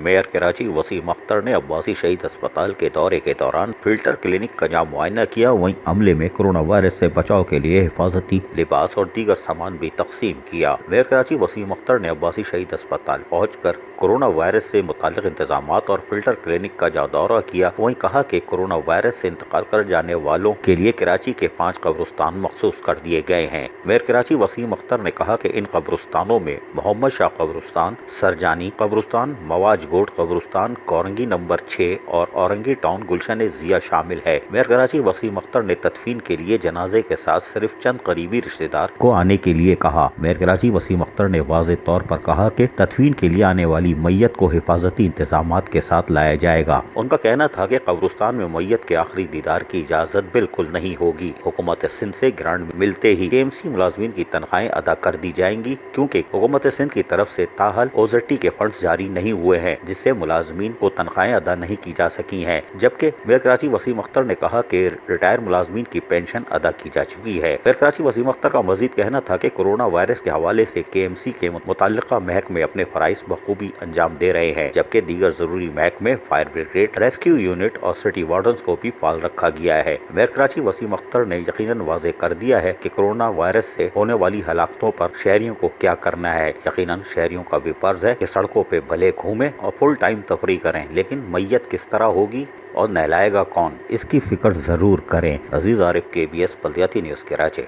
Mayor Karachi Wasim Akhtar ने अब्बासी शहीद अस्पताल के दौरे के दौरान फिल्टर क्लिनिक का जहाँ मुआयना किया, वहीं अमले में कोरोना वायरस से बचाव के लिए हिफाजती लिबास और दीगर सामान भी तकसीम किया। मेयर कराची वसीम अख्तर ने अब्बासी शहीद अस्पताल पहुंचकर कोरोना वायरस से मुताल्लिक इंतजामात और फिल्टर क्लिनिक का जहाँ दौरा किया, वहीं कहा कि कोरोना वायरस से इंतकाल कर जाने वालों के लिए कराची के 5 कब्रिस्तान मखसूस कर दिए गए हैं। मेयर कराची वसीम अख्तर ने कहा कि इन कब्रिस्तानों में मोहम्मद शाह कब्रिस्तान, सरजानी कब्रिस्तान, मवाज गोट कब्रिस्तान, कोरंगी नंबर 6 और औरंगी टाउन गुलशन जिया शामिल है। मेयर कराची वसीम अख्तर ने तदफीन के लिए जनाजे के साथ सिर्फ चंद करीबी रिश्तेदार को आने के लिए कहा। मेयर कराची वसीम अख्तर ने वाज़ेह तौर पर कहा कि तदफीन के लिए आने वाली मैयत को हिफाजती इंतजामात के साथ लाया जाएगा। उनका कहना था कि कब्रिस्तान में मैयत के आखिरी दीदार की इजाजत बिल्कुल नहीं होगी। हुकूमत सिंध से ग्रांट मिलते ही KMC मुलाजमीन की तनख्वाहें अदा कर दी जाएंगी, क्योंकि हुकूमत सिंध की तरफ से ताहल OZT के फंड्स जारी नहीं हुए हैं, जिससे मुलाजमीन को तनख्वाहें अदा नहीं की जा सकी हैं। जबकि मेयर कराची वसीम अख्तर ने कहा कि रिटायर मुलाजमीन की पेंशन अदा की जा चुकी है। मेयर कराची वसीम अख्तर का मजीद कहना था कि कोरोना वायरस के हवाले से KMC के मुताल्लिका महकमे अपने फराइज बखूबी अंजाम दे रहे हैं, जबकि दीगर जरूरी महकमे, फायर ब्रिगेड, रेस्क्यू यूनिट और सिटी वार्डन्स को भी फाल रखा गया है। मेयर कराची वसीम अख्तर ने यकीनन वाज़ेह कर दिया है कि कोरोना वायरस से होने वाली हलाकतों पर शहरियों को क्या करना है। यकीनन शहरियों का भी फर्ज है कि सड़कों पे भले घूमें और फुल टाइम तफरी करें, लेकिन मैयत किस तरह होगी और नहलाएगा कौन, इसकी फिक्र जरूर करें। अजीज आरिफ, KBS बल्दियाती न्यूज़, कराची।